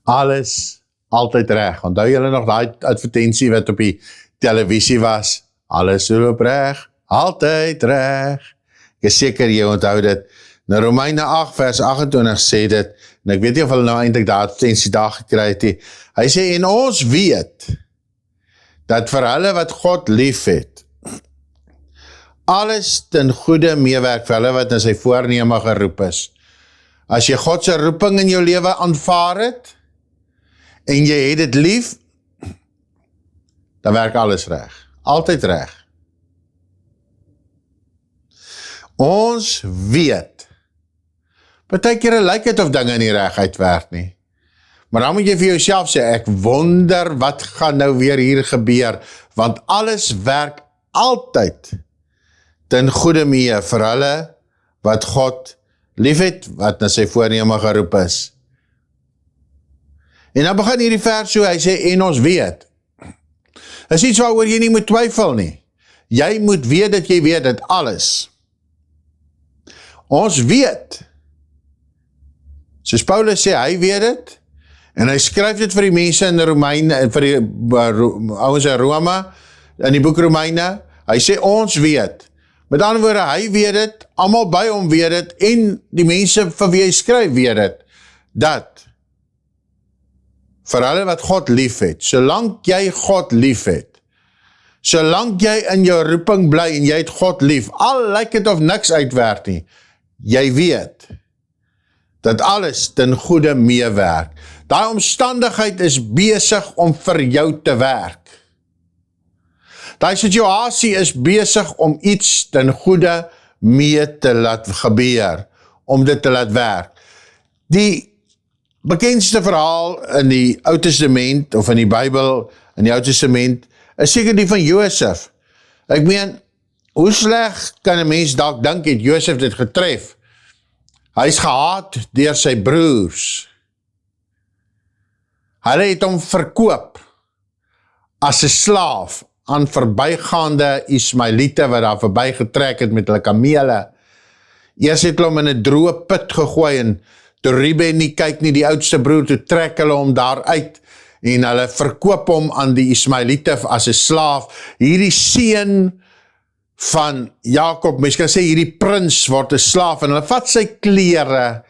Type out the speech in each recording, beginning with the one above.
Alles altyd reg. Onthou julle nog daai advertensie wat op die televisie was? Alles loop reg, altyd reg. Ek is seker jy onthou dit. Nou Romeine 8 vers 28 sê dit, en ek weet nie of hulle nou eintlik daai advertensie daar gekry het nie. Hy sê, en ons weet, dat vir hulle wat God lief het, alles ten goeie meewerk vir hulle wat in sy voorneme geroep is. As jy God se roeping in jou lewe aanvaar het, en jy het dit lief, dan werk alles reg. Altyd reg. Ons weet, partykeer lyk dit of dinge nie reg uitwerk nie. Maar dan moet jy vir jouself sê, ek wonder wat gaan nou weer hier gebeur, want alles werk altyd ten goeie mee vir hulle wat God liefhet, wat na sy voorneme geroep is. En dan begin hierdie vers so, hy sê, en ons weet. Is iets waaroor jy nie moet twyfel nie. Jy moet weet dat jy weet dat alles. Ons weet. Soos Paulus sê, hy weet dit, en hy skryf dit vir die mense in Romeine, vir die ouens in Rome, in die boek Romeine, hy sê, ons weet. Met ander woorde, hy weet dit, almal by hom weet dit, en die mense vir wie hy skryf weet dit, dat vir hulle wat God lief het, solank jy God lief het, solank jy in jou roeping bly en jy het God lief, al lyk het of niks uitwerk nie, jy weet, dat alles ten goeie meewerk. Daai omstandigheid is besig om vir jou te werk. Daai situasie is besig om iets ten goeie mee te laat gebeur, om dit te laat werk. Die bekendste verhaal in die Ou Testament, of in die Bybel, in die Ou Testament, is seker die van Josef. Ek meen, hoe sleg kan 'n mens dalk dink het Josef dit getref? Hy is gehaat deur sy broers. Hulle het hom verkoop as 'n slaaf aan verbygaande Ismaelite wat daar verbygetrek het met hulle kamele. Eers het hulle hom in 'n droë put gegooi en toe Ruben nie kyk nie, die oudste broer, toe trek hulle hom daar uit en hulle verkoop hom aan die Ismaelite as 'n slaaf. Hierdie seun van Jakob, mens kan sê hierdie prins word 'n slaaf en hulle vat sy klere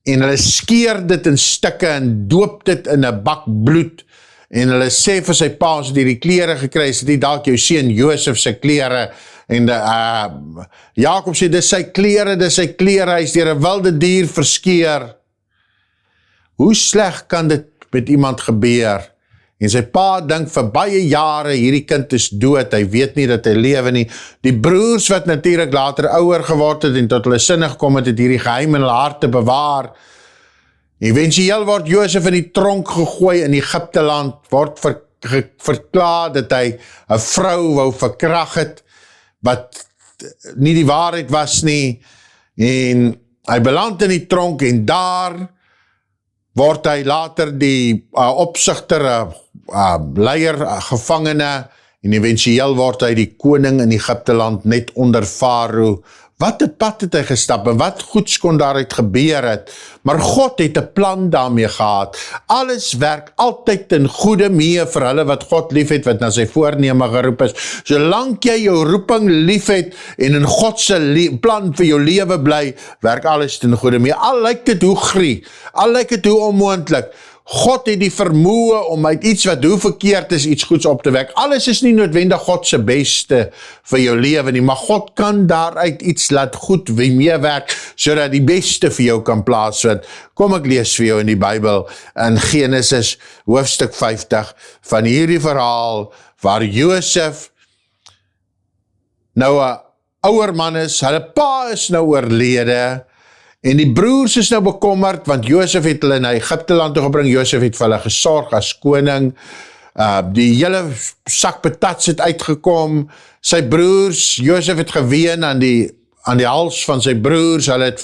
en hulle skeer dit in stukke en doop dit in 'n bak bloed en hulle sê vir sy pa, as die klere gekry is, dit dalk jou seun Josef se klere en Jakob sê, dis sy klere, hy is deur 'n wilde dier verskeer. Hoe sleg kan dit met iemand gebeur? En sy pa dink vir baie jare, hierdie kind is dood, hy weet nie dat hy lewe nie. Die broers wat natuurlik later ouer geword het en tot hulle sinne gekom het, het hierdie geheim in hulle harte bewaar. Eventueel word Josef in die tronk gegooi in Egipte land, word verklaar dat hy 'n vrou wou verkrag het, wat nie die waarheid was nie, en hy beland in die tronk, en daar word hy later die opsigter, leier, gevangene, en eventueel word hy die koning in Egipte land, net onder Farao. Wat 'n pad het hy gestap, en wat goeds kon daaruit gebeur het, maar God het 'n plan daarmee gehad. Alles werk altyd ten goeie mee vir hulle wat God lief het, wat na sy voorneme geroep is. Solank jy jou roeping lief het, en in God se plan vir jou lewe bly, werk alles ten goeie mee. Al lyk dit hoe grie, al lyk dit hoe onmoontlik, God het die vermoë om uit iets wat hoe verkeerd is, iets goeds op te wek. Alles is nie noodwendig God se beste vir jou lewe nie, maar God kan daaruit iets laat goed meewerk, sodat die beste vir jou kan plaasvind. Kom ek lees vir jou in die Bybel, in Genesis hoofstuk 50, van hierdie verhaal, waar Josef nou 'n ouer man is, hulle pa is nou oorlede, en die broers is nou bekommerd, want Josef het hulle na Egipte land toe gebring, Josef het vir hulle gesorg as koning, die hele sak patats het uitgekom, sy broers, Josef het geween aan die hals van sy broers, hulle het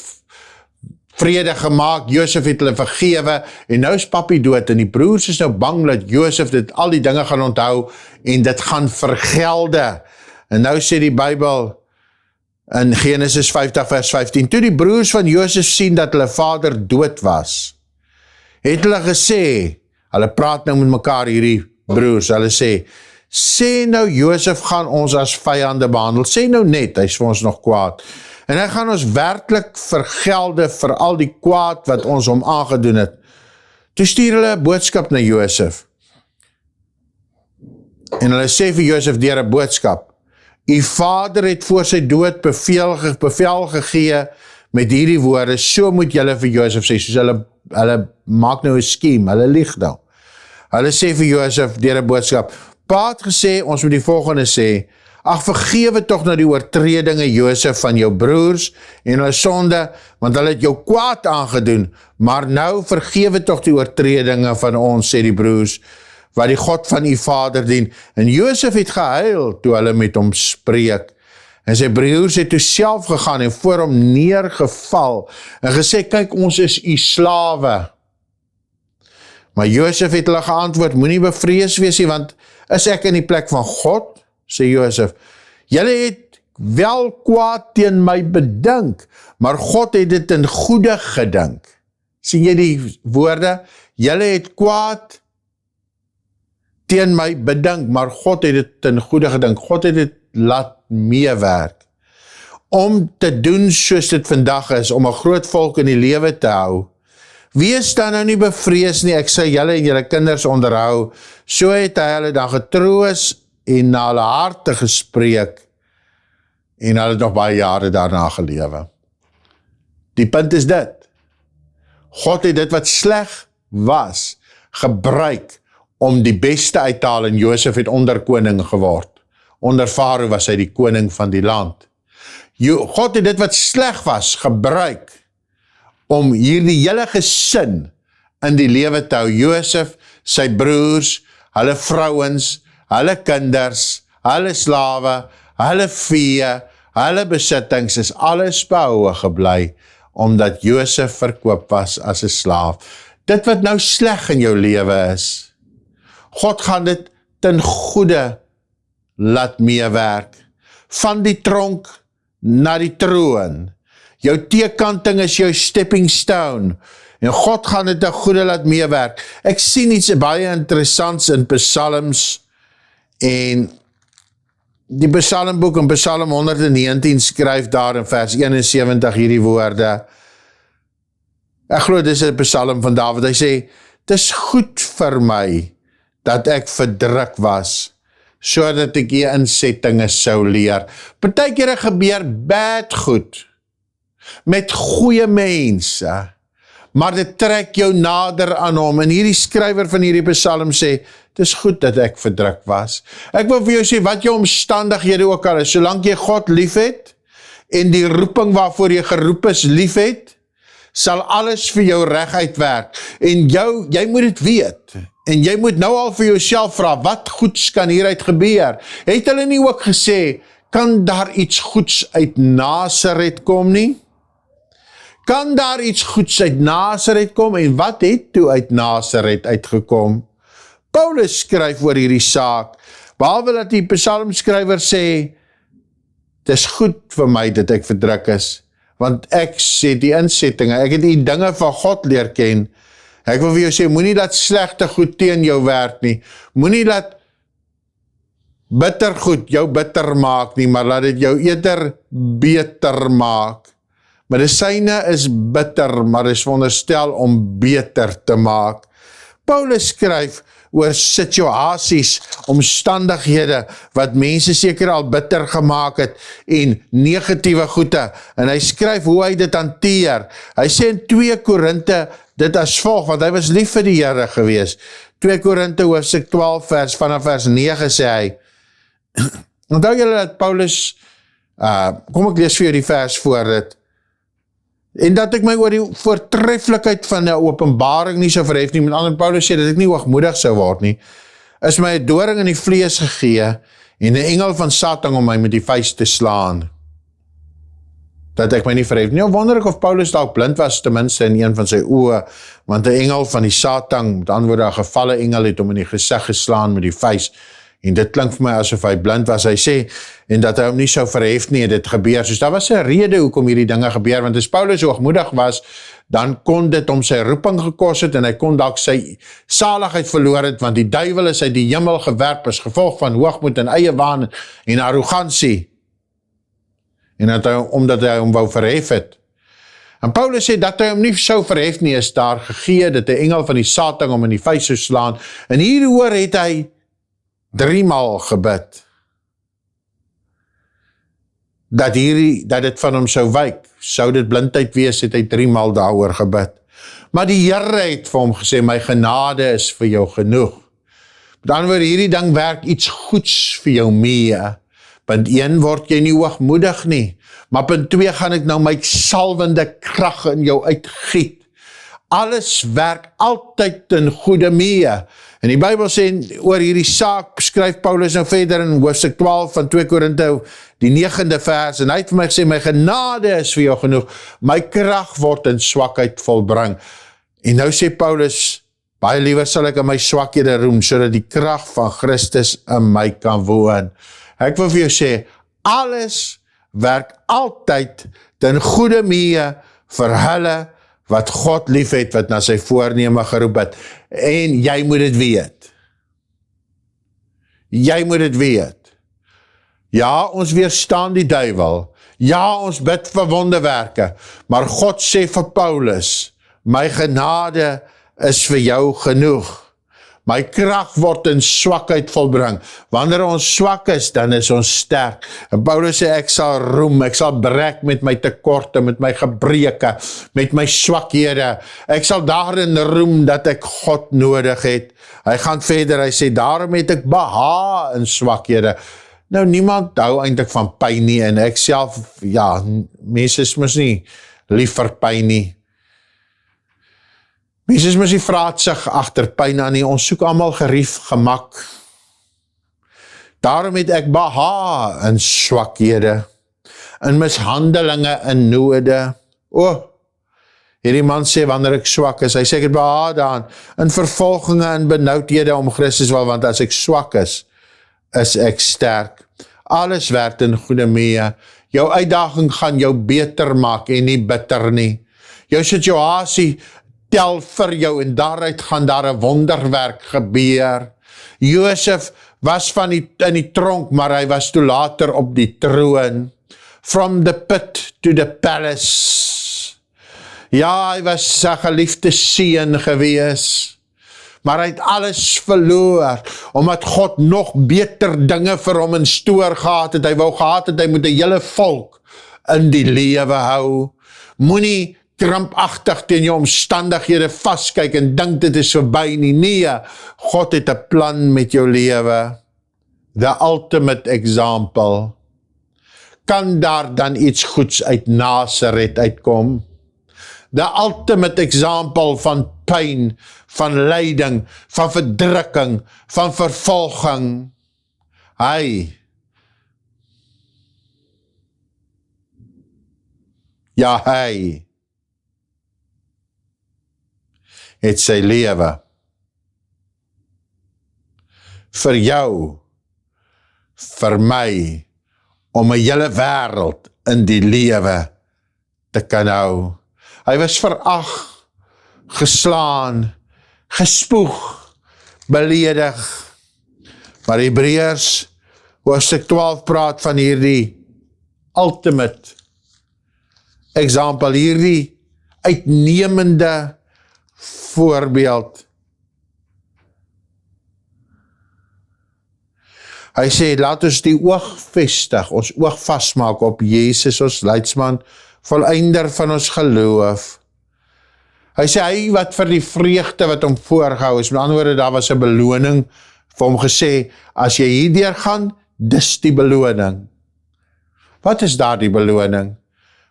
vrede gemaak, Josef het hulle vergewe, en nou is papi dood, en die broers is nou bang dat Josef al die dinge gaan onthou, en dit gaan vergelde, en nou sê die Bybel, in Genesis 50 vers 15, toe die broers van Josef sien dat hulle vader dood was, het hulle gesê, hulle praat nou met mekaar hierdie broers, hulle sê nou Josef gaan ons as vyande behandel, sê nou net, hy is vir ons nog kwaad, en hy gaan ons werklik vergelde vir al die kwaad wat ons hom aangedoen het. Toe stuur hulle 'n boodskap na Josef, en hulle sê vir Josef deur 'n boodskap, u vader het voor sy dood bevel gegee met hierdie woorde, so moet julle vir Josef sê, soos hulle maak nou 'n skiem, hulle lieg nou. Hulle sê vir Josef deur 'n boodskap, pa het gesê, ons moet die volgende sê, ag vergewe tog nou die oortredinge Josef van jou broers en hulle sonde, want hulle het jou kwaad aangedoen, maar nou vergewe tog die oortredinge van ons, sê die broers, wat die God van u vader dien. En Josef het gehuil toe hulle met hom spreek. En sy broers het toe self gegaan en voor hom neergeval en gesê, kyk, ons is u slawe. Maar Josef het hulle geantwoord, moenie bevrees wees nie, want is ek in die plek van God? Sê Josef, julle het wel kwaad teen my bedink, maar God het dit in goeie gedink. Sien jy die woorde? Julle het kwaad teen my bedink, maar God het dit in goeie gedink. God het dit laat meewerk. Om te doen soos dit vandag is, om 'n groot volk in die lewe te hou. Wees dan nou nie bevrees nie, ek sal julle en julle kinders onderhou. So het hy hulle dan getroos en na hulle harte gespreek en hulle het nog baie jare daarna gelewe. Die punt is dit. God het dit wat sleg was, gebruik om die beste uit te haal en Josef het onderkoning geword. Onder Farao was hy die koning van die land. God het dit wat sleg was, gebruik om hierdie hele gesin in die lewe te hou. Josef, sy broers, hulle vrouens, hulle kinders, hulle slawe, hulle vee, hulle besittings is alles behoue gebly, omdat Josef verkoop was as 'n slaaf. Dit wat nou sleg in jou lewe is, God gaan dit ten goeie laat meewerk. Van die tronk na die troon. Jou teekanting is jou stepping stone. En God gaan dit ten goeie laat meewerk. Ek sien iets baie interessants in Psalms en die Psalmboek in Psalm 119 skryf daar in vers 71 hierdie woorde. Ek glo dis 'n Psalm van Dawid. Hy sê, dis goed vir my dat ek verdruk was, sodat ek die insettinge sou leer. Partykeer gebeur bad goed, met goeie mense, maar dit trek jou nader aan hom, en hierdie skrywer van hierdie Psalm sê, dis goed dat ek verdruk was. Ek wil vir jou sê, wat jou omstandighede ook al is, solank jy God lief het, en die roeping waarvoor jy geroep is lief het, sal alles vir jou reg uitwerk, en jy moet dit weet, en jy moet nou al vir jouself vra, wat goeds kan hieruit gebeur? Het hulle nie ook gesê, kan daar iets goeds uit Nasaret kom nie? Kan daar iets goeds uit Nasaret kom? En wat het toe uit Nasaret uitgekom? Paulus skryf oor hierdie saak, behalwe dat die psalmskrywer sê, het is goed vir my dat ek verdruk is, want ek sê die insettinge, ek het die dinge van God leer ken. Ek wil vir jou sê, moenie dat slegte goed teen jou werk nie, moenie dat bitter goed jou bitter maak nie, maar laat dit jou eerder beter maak. Medisyne is bitter, maar is veronderstel om beter te maak. Paulus skryf oor situasies, omstandighede, wat mense seker al bitter gemaak het, en negatiewe goede, en hy skryf hoe hy dit hanteer. Hy sê in 2 Korinte, dit as volg, want hy was lief vir die Here gewees. 2 Korinte hoofstuk 12 vanaf vers 9 sê hy, onthou julle dat Paulus, kom ek lees vir jou die vers voor dit, en dat ek my oor die voortreffelikheid van die openbaring nie so verhef nie, met ander Paulus sê dat ek nie hoogmoedig sou word nie, is my 'n doring in die vlees gegee, en 'n engel van Satan om my met die vuist te slaan, dat ek my nie verhef nie. Nou wonder ek of Paulus dalk blind was, ten minste in een van sy oë, want 'n engel van die Satan, met ander woorde 'n gevalle engel, het hom in die gesig geslaan met die vuist, en dit klink vir my asof hy blind was. Hy sê, en dat hy hom nie sou verhef nie, dit gebeur, soos daar was 'n rede hoekom hierdie dinge gebeur, want as Paulus hoogmoedig was, dan kon dit om sy roeping gekos het, en hy kon dalk sy saligheid verloor het, want die duiwel is uit die hemel gewerp as gevolg van hoogmoed en eie waan en arrogansie, en omdat hy hom wou verhef het. En Paulus sê dat hy hom nie sou verhef nie, is daar gegee, dat 'n engel van die Satan hom in die vuis sou slaan, en hieroor het hy 3 maal gebid, dat dit van hom sou wyk. Sou dit blindheid wees, het hy 3 maal daaroor gebid. Maar die Here het vir hom gesê, my genade is vir jou genoeg. Met ander woorde, hierdie ding werk iets goeds vir jou mee. Punt 1, word jy nie hoogmoedig nie. Maar punt 2, gaan ek nou my salwende krag in jou uitgiet. Alles werk altyd ten goeie mee. En die Bybel sê oor hierdie saak, skryf Paulus nou verder in hoofstuk 12 van 2 Korinte, die 9de vers, en hy het vir my gesê, my genade is vir jou genoeg, my krag word in swakheid volbring. En nou sê Paulus, baie liewer sal ek in my swakhede roem, sodat die krag van Christus in my kan woon. Ek wil vir jou sê, alles werk altyd ten goeie mee vir hulle wat God lief het, wat na sy voorneme geroep het. En jy moet dit weet. Jy moet dit weet. Ja, ons weerstaan die duiwel. Ja, ons bid vir wonderwerke. Maar God sê vir Paulus, my genade is vir jou genoeg. My krag word in swakheid volbring. Wanneer ons swak is, dan is ons sterk. En Paulus sê, ek sal roem, ek sal brek met my tekorte, met my gebreke, met my swakhede. Ek sal daarin roem dat ek God nodig het. Hy gaan verder, hy sê, daarom het ek behaag in swakhede. Nou, niemand hou eintlik van pyn nie, en ek self, ja, mense is mos nie lief vir pyn nie. Mense is mos nie vraatsig agter pyn aan nie, ons soek almal gerief, gemak. Daarom het ek behaag in swakhede, in mishandelinge, in node. Hierdie man sê, wanneer ek swak is, hy sê ek het behaag daarin, in vervolginge en benoudhede om Christus wil, want as ek swak is ek sterk. Alles werk in goeie mee. Jou uitdaging gaan jou beter maak en nie bitter nie. Jou situasie tel vir jou en daaruit gaan daar 'n wonderwerk gebeur. Josef was in die tronk, maar hy was toe later op die troon. From the pit to the palace. Ja, hy was sy geliefde seun gewees. Maar hy het alles verloor, omdat God nog beter dinge vir hom in stoor gehad het. Hy wou gehad het, hy moet 'n hele volk in die lewe hou. Moenie krampagtig teen jou omstandighede vaskyk en dink dit is verby nie. Nee, God het 'n plan met jou lewe. The ultimate example. Kan daar dan iets goeds uit Nasaret uitkom? The ultimate example van pyn, van lyding, van verdrukking, van vervolging. Hy het sy lewe vir jou, vir my, om 'n hele wêreld in die lewe te kan hou. Hy was verag, geslaan, gespoeg, beledig. Maar Hebreërs hoofstuk 12 praat van hierdie ultimate example, hierdie uitnemende voorbeeld. Hy sê, laat ons die oog vestig, ons oog vasmaak op Jesus, ons leidsman, volleinder van ons geloof. Hy sê, hy wat vir die vreugde wat hom voorgehou is, met ander woorde, daar was 'n beloning, vir hom gesê, as jy hierdeur gaan, dis die beloning. Wat is daar die beloning,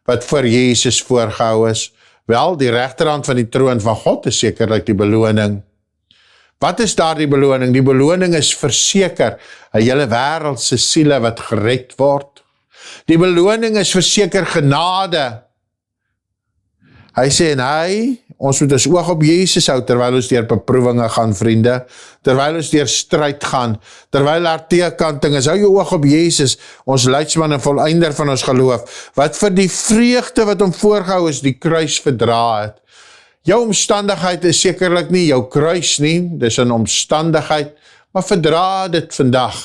wat vir Jesus voorgehou is? Wel, die regterhand van die troon van God is sekerlik die beloning. Wat is daar die beloning? Die beloning is verseker, 'n hele wêreld se siele wat gered word. Die beloning is verseker genade. Hy sê, en ons moet ons oog op Jesus hou, terwyl ons deur beproewinge gaan, vriende, terwyl ons deur stryd gaan, terwyl daar teekanting is, hou jou oog op Jesus, ons leidsman en volleinder van ons geloof, wat vir die vreugde wat hom voorgehou is, die kruis verdra het. Jou omstandigheid is sekerlik nie jou kruis nie, dis 'n omstandigheid, maar verdra dit vandag.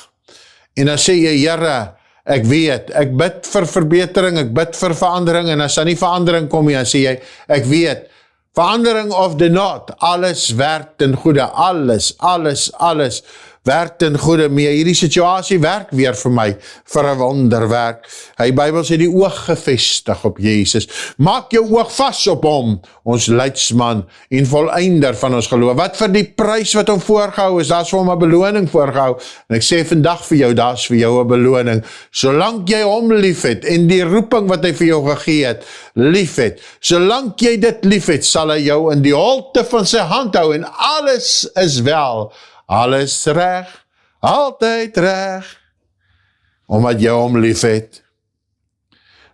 En dan sê jy, Here, ek weet, ek bid vir verbetering, ek bid vir verandering, en as daar nie verandering kom nie, dan sê jy, ek weet, verandering of the not, alles werk ten goeie, alles werk ten goeie mee. Hierdie situasie werk weer vir my, vir 'n wonderwerk. Hy Bybel sê die oog gefestig op Jesus. Maak jou oog vas op hom, ons leidsman en volëinder van ons geloof. Wat vir die prys wat hom voorgehou is, daar is vir hom 'n beloning voorgehou. En ek sê vandag vir jou, daar is vir jou 'n beloning. Solank jy hom lief het en die roeping wat hy vir jou gegee het, lief het. Solank jy dit lief het, sal hy jou in die holte van sy hand hou en alles is wel. Alles reg, altyd reg, omdat jy hom lief het.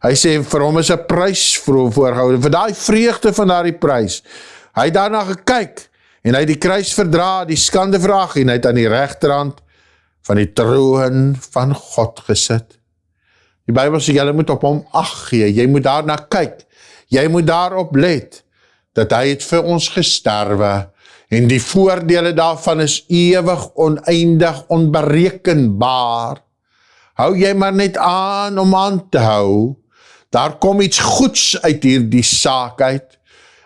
Hy sê, vir hom is 'n prys voorgehou, vir daai vreugde van daardie prys. Hy het daarna gekyk, en hy het die kruis verdra, die skande verag, en hy het aan die regterhand van die troon van God gesit. Die Bybel sê, jy moet op hom ag gee, jy moet daarna kyk, jy moet daarop let, dat hy het vir ons gesterwe, en die voordele daarvan is ewig, oneindig, onberekenbaar. Hou jy maar net aan om aan te hou. Daar kom iets goeds uit hierdie saak uit.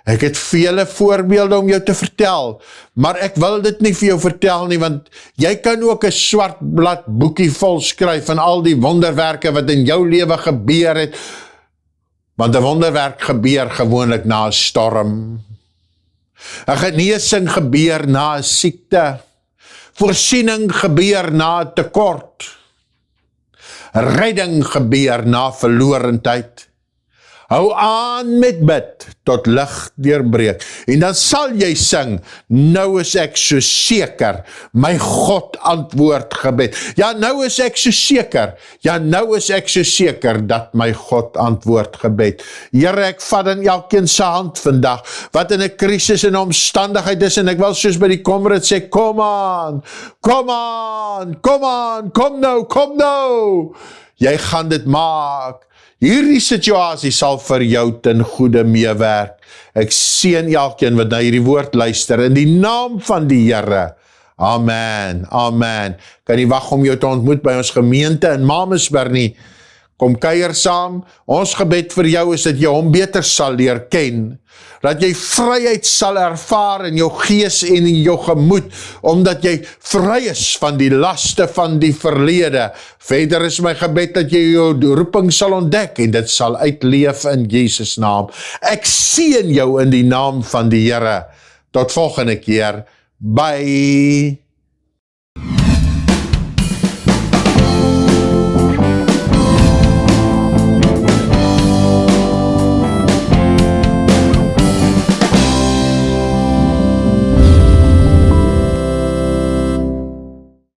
Ek het vele voorbeelde om jou te vertel, maar ek wil dit nie vir jou vertel nie, want jy kan ook 'n swart blad boekie vol skryf van al die wonderwerke wat in jou lewe gebeur het, want 'n wonderwerk gebeur gewoonlik na 'n storm. 'n genesing gebeur na 'n siekte, voorsiening gebeur na 'n tekort, redding gebeur na verlorendheid. Hou aan met bid, tot lig deurbreek, en dan sal jy sing, nou is ek so seker, my God antwoord gebed. Ja, nou is ek so seker, dat my God antwoord gebed. Here, ek vat in elkeen se hand vandag, wat in 'n krisis en omstandigheid is, en ek wil soos by die Komrad sê, kom nou, jy gaan dit maak. Hierdie situasie sal vir jou ten goeie meewerk. Ek seën elkeen wat na hierdie woord luister, in die naam van die Here. Amen, amen. Kan nie wag om jou te ontmoet by ons gemeente in Mamasburg nie. Kom kuier saam. Ons gebed vir jou is dat jy hom beter sal leer ken. Dat jy vryheid sal ervaar in jou gees en in jou gemoed, omdat jy vry is van die laste van die verlede. Verder is my gebed dat jy jou roeping sal ontdek en dit sal uitleef in Jesus naam. Ek seën jou in die naam van die Here. Tot volgende keer. Bye.